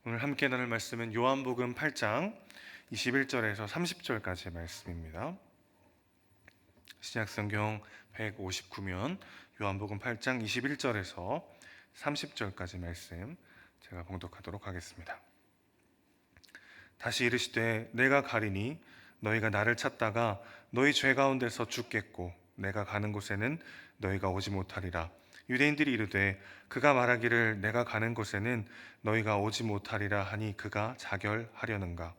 오늘 함께 나눌 말씀은 요한복음 8장 21절에서 30절까지의 말씀입니다. 신약성경 159면 요한복음 8장 21절에서 30절까지 말씀 제가 봉독하도록 하겠습니다. 다시 이르시되 내가 가리니 너희가 나를 찾다가 너희 죄 가운데서 죽겠고 내가 가는 곳에는 너희가 오지 못하리라. 유대인들이 이르되 그가 말하기를 내가 가는 곳에는 너희가 오지 못하리라 하니 그가 자결하려는가.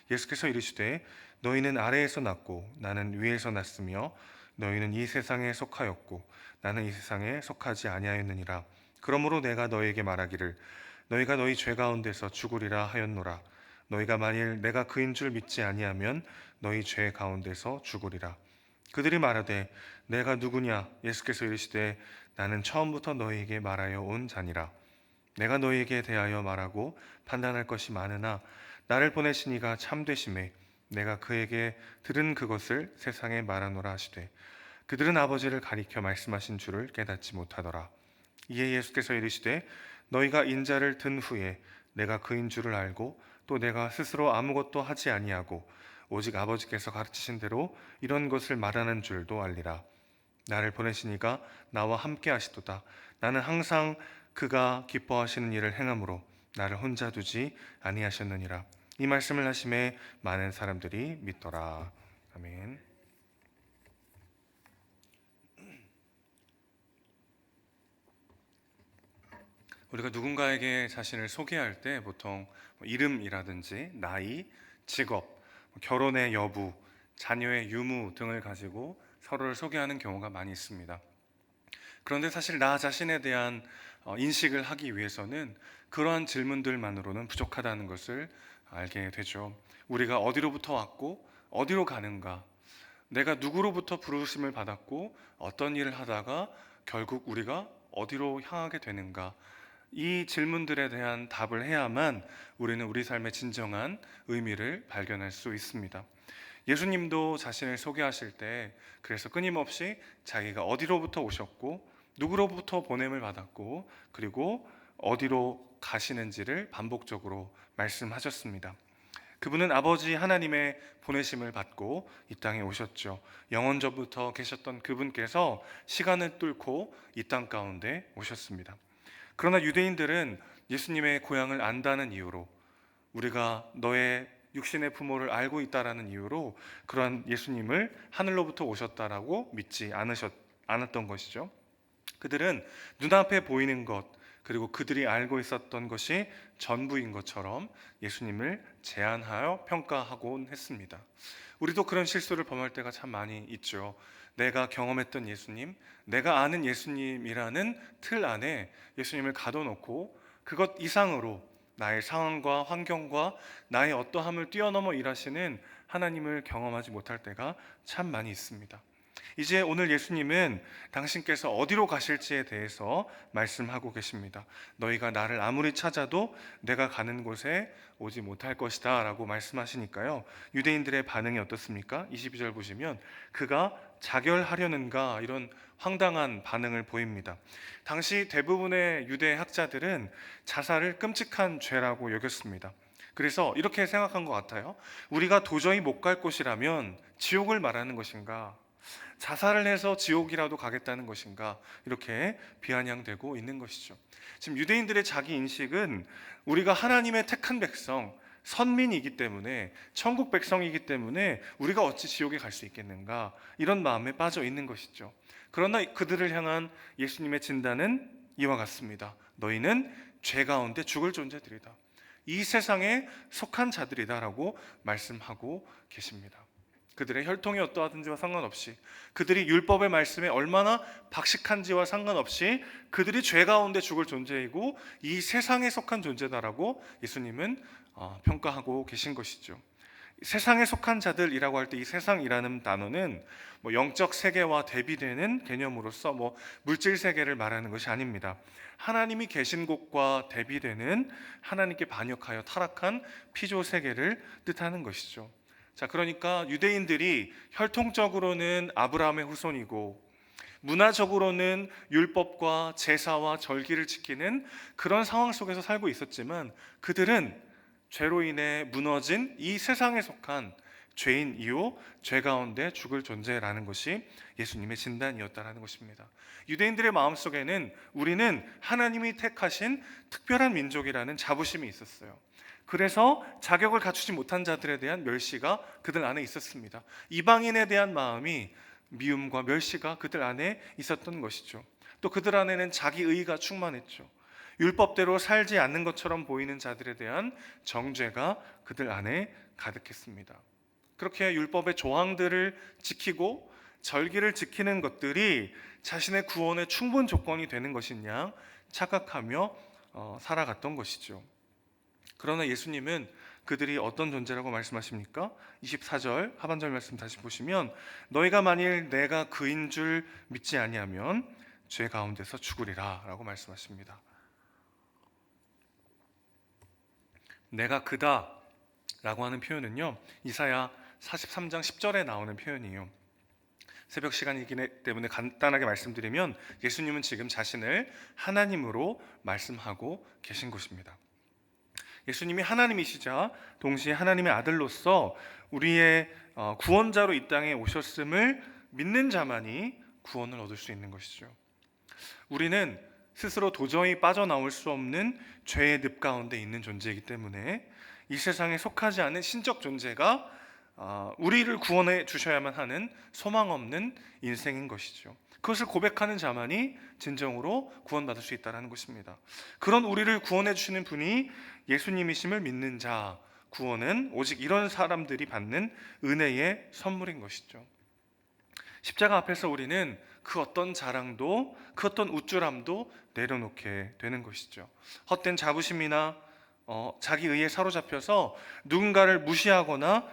예수께서 이르시되 너희는 아래에서 났고 나는 위에서 났으며 너희는 이 세상에 속하였고 나는 이 세상에 속하지 아니하였느니라. 그러므로 내가 너희에게 말하기를 너희가 너희 죄 가운데서 죽으리라 하였노라. 너희가 만일 내가 그인 줄 믿지 아니하면 너희 죄 가운데서 죽으리라. 그들이 말하되 내가 누구냐? 예수께서 이르시되 나는 처음부터 너희에게 말하여 온 자니라. 내가 너희에게 대하여 말하고 판단할 것이 많으나 나를 보내신 이가 참되심에 내가 그에게 들은 그것을 세상에 말하노라 하시되 그들은 아버지를 가리켜 말씀하신 줄을 깨닫지 못하더라. 이에 예수께서 이르시되 너희가 인자를 든 후에 내가 그인 줄을 알고 또 내가 스스로 아무것도 하지 아니하고 오직 아버지께서 가르치신 대로 이런 것을 말하는 줄도 알리라. 나를 보내신 이가 나와 함께 하시도다. 나는 항상 그가 기뻐하시는 일을 행함으로 나를 혼자 두지 아니하셨느니라. 이 말씀을 하심에 많은 사람들이 믿더라. 아멘. 우리가 누군가에게 자신을 소개할 때 보통 이름이라든지 나이, 직업, 결혼의 여부, 자녀의 유무 등을 가지고 서로를 소개하는 경우가 많이 있습니다. 그런데 사실 나 자신에 대한 인식을 하기 위해서는 그러한 질문들만으로는 부족하다는 것을 알게 되죠. 우리가 어디로부터 왔고 어디로 가는가, 내가 누구로부터 부르심을 받았고 어떤 일을 하다가 결국 우리가 어디로 향하게 되는가, 이 질문들에 대한 답을 해야만 우리는 우리 삶의 진정한 의미를 발견할 수 있습니다. 예수님도 자신을 소개하실 때 그래서 끊임없이 자기가 어디로부터 오셨고 누구로부터 보냄을 받았고 그리고 어디로 가시는지를 반복적으로 말씀하셨습니다. 그분은 아버지 하나님의 보내심을 받고 이 땅에 오셨죠. 영원전부터 계셨던 그분께서 시간을 뚫고 이 땅 가운데 오셨습니다. 그러나 유대인들은 예수님의 고향을 안다는 이유로, 우리가 너의 육신의 부모를 알고 있다라는 이유로 그러한 예수님을 하늘로부터 오셨다라고 믿지 않았던 것이죠. 그들은 눈앞에 보이는 것, 그리고 그들이 알고 있었던 것이 전부인 것처럼 예수님을 제한하여 평가하곤 했습니다. 우리도 그런 실수를 범할 때가 참 많이 있죠. 내가 경험했던 예수님, 내가 아는 예수님이라는 틀 안에 예수님을 가둬놓고 그것 이상으로 나의 상황과 환경과 나의 어떠함을 뛰어넘어 일하시는 하나님을 경험하지 못할 때가 참 많이 있습니다. 이제 오늘 예수님은 당신께서 어디로 가실지에 대해서 말씀하고 계십니다. 너희가 나를 아무리 찾아도 내가 가는 곳에 오지 못할 것이다 라고 말씀하시니까요, 유대인들의 반응이 어떻습니까? 22절 보시면 그가 자결하려는가, 이런 황당한 반응을 보입니다. 당시 대부분의 유대 학자들은 자살을 끔찍한 죄라고 여겼습니다. 그래서 이렇게 생각한 것 같아요. 우리가 도저히 못 갈 곳이라면 지옥을 말하는 것인가, 자살을 해서 지옥이라도 가겠다는 것인가, 이렇게 비아냥되고 있는 것이죠. 지금 유대인들의 자기 인식은 우리가 하나님의 택한 백성, 선민이기 때문에, 천국 백성이기 때문에 우리가 어찌 지옥에 갈 수 있겠는가, 이런 마음에 빠져 있는 것이죠. 그러나 그들을 향한 예수님의 진단은 이와 같습니다. 너희는 죄 가운데 죽을 존재들이다, 이 세상에 속한 자들이다라고 말씀하고 계십니다. 그들의 혈통이 어떠하든지와 상관없이, 그들이 율법의 말씀에 얼마나 박식한지와 상관없이 그들이 죄 가운데 죽을 존재이고 이 세상에 속한 존재다라고 예수님은 평가하고 계신 것이죠. 세상에 속한 자들이라고 할 때 이 세상이라는 단어는 영적 세계와 대비되는 개념으로서 물질 세계를 말하는 것이 아닙니다. 하나님이 계신 곳과 대비되는, 하나님께 반역하여 타락한 피조 세계를 뜻하는 것이죠. 자, 그러니까 유대인들이 혈통적으로는 아브라함의 후손이고 문화적으로는 율법과 제사와 절기를 지키는 그런 상황 속에서 살고 있었지만 그들은 죄로 인해 무너진 이 세상에 속한 죄인이요 죄 가운데 죽을 존재라는 것이 예수님의 진단이었다라는 것입니다. 유대인들의 마음속에는 우리는 하나님이 택하신 특별한 민족이라는 자부심이 있었어요. 그래서 자격을 갖추지 못한 자들에 대한 멸시가 그들 안에 있었습니다. 이방인에 대한 마음이 미움과 멸시가 그들 안에 있었던 것이죠. 또 그들 안에는 자기 의의가 충만했죠. 율법대로 살지 않는 것처럼 보이는 자들에 대한 정죄가 그들 안에 가득했습니다. 그렇게 율법의 조항들을 지키고 절기를 지키는 것들이 자신의 구원의 충분 조건이 되는 것이냐 착각하며 살아갔던 것이죠. 그러나 예수님은 그들이 어떤 존재라고 말씀하십니까? 24절 하반절 말씀 다시 보시면 너희가 만일 내가 그인 줄 믿지 아니하면 죄 가운데서 죽으리라 라고 말씀하십니다. 내가 그다 라고 하는 표현은요, 이사야 43장 10절에 나오는 표현이에요. 새벽 시간이기 때문에 간단하게 말씀드리면 예수님은 지금 자신을 하나님으로 말씀하고 계신 것입니다. 예수님이 하나님이시자 동시에 하나님의 아들로서 우리의 구원자로 이 땅에 오셨음을 믿는 자만이 구원을 얻을 수 있는 것이죠. 우리는 스스로 도저히 빠져나올 수 없는 죄의 늪 가운데 있는 존재이기 때문에 이 세상에 속하지 않은 신적 존재가 우리를 구원해 주셔야만 하는 소망 없는 인생인 것이죠. 그것을 고백하는 자만이 진정으로 구원받을 수 있다는 것입니다. 그런 우리를 구원해 주시는 분이 예수님이심을 믿는 자, 구원은 오직 이런 사람들이 받는 은혜의 선물인 것이죠. 십자가 앞에서 우리는 그 어떤 자랑도 그 어떤 우쭐함도 내려놓게 되는 것이죠. 헛된 자부심이나 자기 의에 사로잡혀서 누군가를 무시하거나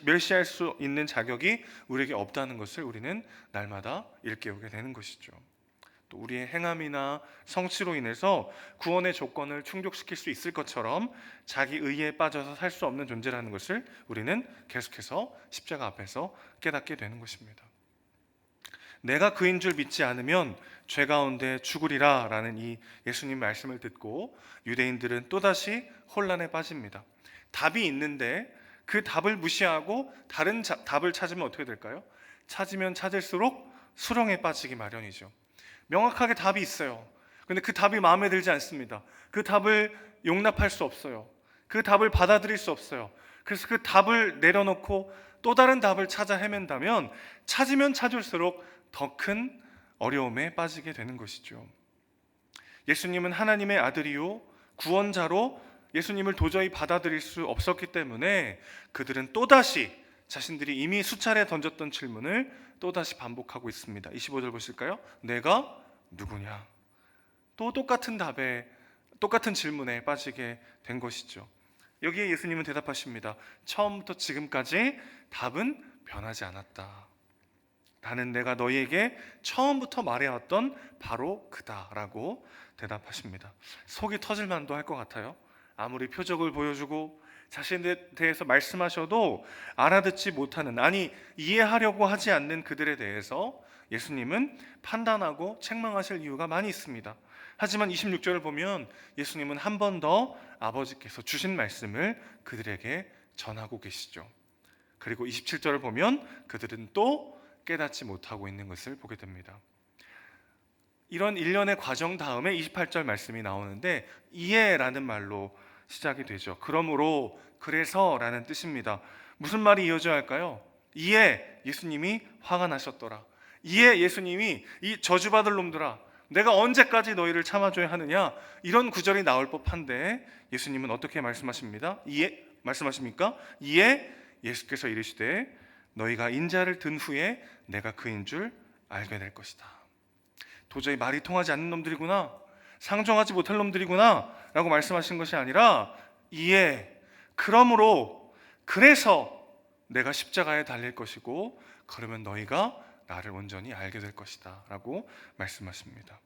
멸시할 수 있는 자격이 우리에게 없다는 것을 우리는 날마다 일깨우게 되는 것이죠. 또 우리의 행함이나 성취로 인해서 구원의 조건을 충족시킬 수 있을 것처럼 자기 의에 빠져서 살 수 없는 존재라는 것을 우리는 계속해서 십자가 앞에서 깨닫게 되는 것입니다. 내가 그인 줄 믿지 않으면 죄 가운데 죽으리라 라는 이 예수님 말씀을 듣고 유대인들은 또다시 혼란에 빠집니다. 답이 있는데 그 답을 무시하고 다른 답을 찾으면 어떻게 될까요? 찾으면 찾을수록 수렁에 빠지기 마련이죠. 명확하게 답이 있어요. 근데 그 답이 마음에 들지 않습니다. 그 답을 용납할 수 없어요. 그 답을 받아들일 수 없어요. 그래서 그 답을 내려놓고 또 다른 답을 찾아 헤맨다면 찾으면 찾을수록 더 큰 어려움에 빠지게 되는 것이죠. 예수님은 하나님의 아들이요 구원자로 예수님을 도저히 받아들일 수 없었기 때문에 그들은 또다시 자신들이 이미 수차례 던졌던 질문을 또다시 반복하고 있습니다. 25절 보실까요? 내가 누구냐? 또 똑같은 답에 똑같은 질문에 빠지게 된 것이죠. 여기에 예수님은 대답하십니다. 처음부터 지금까지 답은 변하지 않았다. 나는 내가 너희에게 처음부터 말해왔던 바로 그다라고 대답하십니다. 속이 터질 만도 할 것 같아요. 아무리 표적을 보여주고 자신에 대해서 말씀하셔도 알아듣지 못하는, 아니 이해하려고 하지 않는 그들에 대해서 예수님은 판단하고 책망하실 이유가 많이 있습니다. 하지만 26절을 보면 예수님은 한 번 더 아버지께서 주신 말씀을 그들에게 전하고 계시죠. 그리고 27절을 보면 그들은 또 깨닫지 못하고 있는 것을 보게 됩니다. 이런 일련의 과정 다음에 28절 말씀이 나오는데 이해라는 말로 시작이 되죠. 그러므로, 그래서 라는 뜻입니다. 무슨 말이 이어져야 할까요? 이에 예수님이 화가 나셨더라. 이에 예수님이 이 저주받을 놈들아 내가 언제까지 너희를 참아줘야 하느냐, 이런 구절이 나올 법한데 예수님은 어떻게 말씀하십니까? 이에 예수께서 이르시되 너희가 인자를 든 후에 내가 그인 줄 알게 될 것이다. 도저히 말이 통하지 않는 놈들이구나, 상종하지 못할 놈들이구나 라고 말씀하신 것이 아니라 이에, 그러므로, 그래서 내가 십자가에 달릴 것이고 그러면 너희가 나를 온전히 알게 될 것이다 라고 말씀하십니다.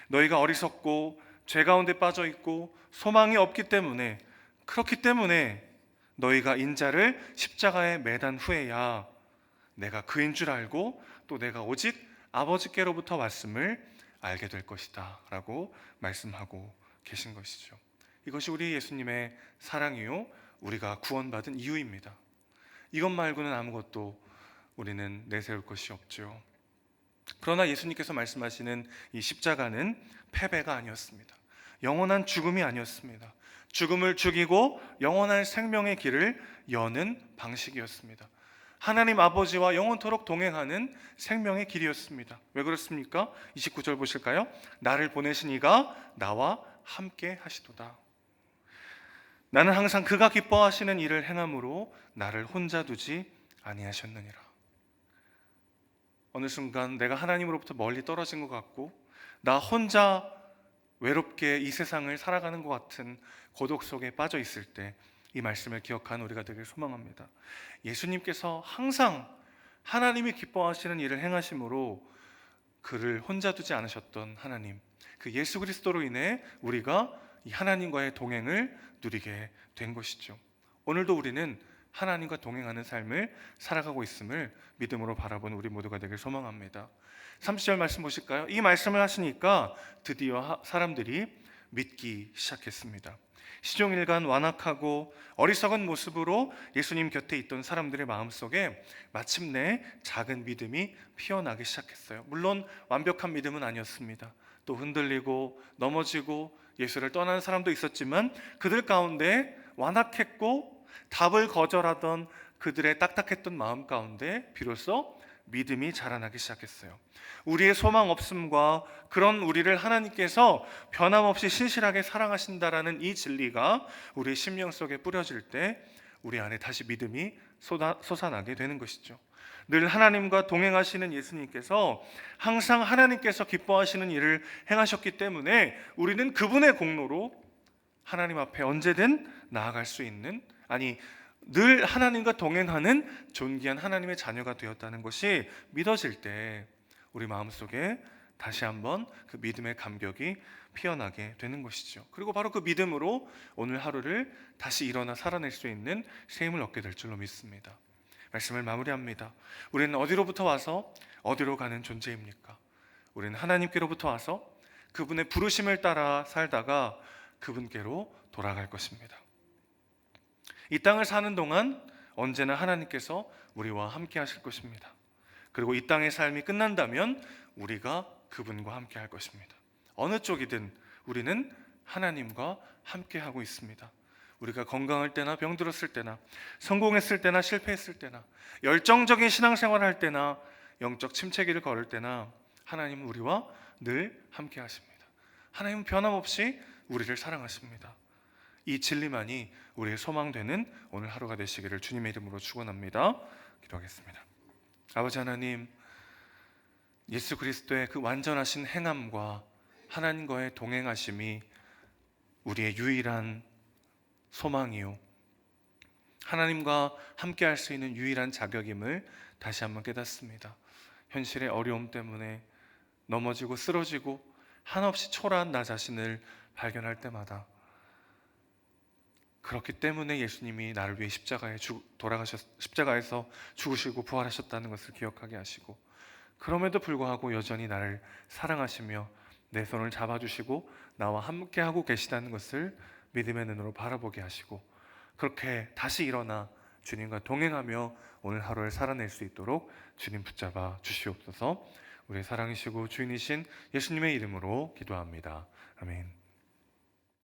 너희가 어리석고 죄 가운데 빠져 있고 소망이 없기 때문에, 그렇기 때문에 너희가 인자를 십자가에 매단 후에야 내가 그인 줄 알고 또 내가 오직 아버지께로부터 왔음을 알게 될 것이다 라고 말씀하고 계신 것이죠. 이것이 우리 예수님의 사랑이요 우리가 구원받은 이유입니다. 이것 말고는 아무것도 우리는 내세울 것이 없죠. 그러나 예수님께서 말씀하시는 이 십자가는 패배가 아니었습니다. 영원한 죽음이 아니었습니다. 죽음을 죽이고 영원한 생명의 길을 여는 방식이었습니다. 하나님 아버지와 영원토록 동행하는 생명의 길이었습니다. 왜 그렇습니까? 29절 보실까요? 나를 보내신 이가 나와 함께 하시도다. 나는 항상 그가 기뻐하시는 일을 행함으로 나를 혼자 두지 아니하셨느니라. 어느 순간 내가 하나님으로부터 멀리 떨어진 것 같고 나 혼자 외롭게 이 세상을 살아가는 것 같은 고독 속에 빠져 있을 때 이 말씀을 기억하는 우리가 되길 소망합니다. 예수님께서 항상 하나님이 기뻐하시는 일을 행하심으로 그를 혼자 두지 않으셨던 하나님, 그 예수 그리스도로 인해 우리가 이 하나님과의 동행을 누리게 된 것이죠. 오늘도 우리는 하나님과 동행하는 삶을 살아가고 있음을 믿음으로 바라보는 우리 모두가 되길 소망합니다. 30절 말씀 보실까요? 이 말씀을 하시니까 드디어 사람들이 믿기 시작했습니다. 시종일관 완악하고 어리석은 모습으로 예수님 곁에 있던 사람들의 마음속에 마침내 작은 믿음이 피어나기 시작했어요. 물론 완벽한 믿음은 아니었습니다. 또 흔들리고 넘어지고 예수를 떠나는 사람도 있었지만 그들 가운데 완악했고 답을 거절하던 그들의 딱딱했던 마음 가운데 비로소 믿음이 자라나기 시작했어요. 우리의 소망 없음과 그런 우리를 하나님께서 변함없이 신실하게 사랑하신다라는 이 진리가 우리의 심령 속에 뿌려질 때 우리 안에 다시 믿음이 솟아나게 되는 것이죠. 늘 하나님과 동행하시는 예수님께서 항상 하나님께서 기뻐하시는 일을 행하셨기 때문에 우리는 그분의 공로로 하나님 앞에 언제든 나아갈 수 있는, 늘 하나님과 동행하는 존귀한 하나님의 자녀가 되었다는 것이 믿어질 때 우리 마음속에 다시 한번 그 믿음의 감격이 피어나게 되는 것이죠. 그리고 바로 그 믿음으로 오늘 하루를 다시 일어나 살아낼 수 있는 새 힘을 얻게 될 줄로 믿습니다. 말씀을 마무리합니다. 우리는 어디로부터 와서 어디로 가는 존재입니까? 우리는 하나님께로부터 와서 그분의 부르심을 따라 살다가 그분께로 돌아갈 것입니다. 이 땅을 사는 동안 언제나 하나님께서 우리와 함께 하실 것입니다. 그리고 이 땅의 삶이 끝난다면 우리가 그분과 함께 할 것입니다. 어느 쪽이든 우리는 하나님과 함께 하고 있습니다. 우리가 건강할 때나 병들었을 때나 성공했을 때나 실패했을 때나 열정적인 신앙생활을 할 때나 영적 침체기를 걸을 때나 하나님은 우리와 늘 함께 하십니다. 하나님은 변함없이 우리를 사랑하십니다. 이 진리만이 우리의 소망되는 오늘 하루가 되시기를 주님의 이름으로 축원합니다. 기도하겠습니다. 아버지 하나님, 예수 그리스도의 그 완전하신 행함과 하나님과의 동행하심이 우리의 유일한 소망이요, 하나님과 함께 할 수 있는 유일한 자격임을 다시 한번 깨닫습니다. 현실의 어려움 때문에 넘어지고 쓰러지고 한없이 초라한 나 자신을 발견할 때마다 그렇기 때문에 예수님이 나를 위해 십자가에서 죽으시고 부활하셨다는 것을 기억하게 하시고, 그럼에도 불구하고 여전히 나를 사랑하시며 내 손을 잡아주시고 나와 함께하고 계시다는 것을 믿음의 눈으로 바라보게 하시고, 그렇게 다시 일어나 주님과 동행하며 오늘 하루를 살아낼 수 있도록 주님 붙잡아 주시옵소서. 우리의 사랑이시고 주인이신 예수님의 이름으로 기도합니다. 아멘.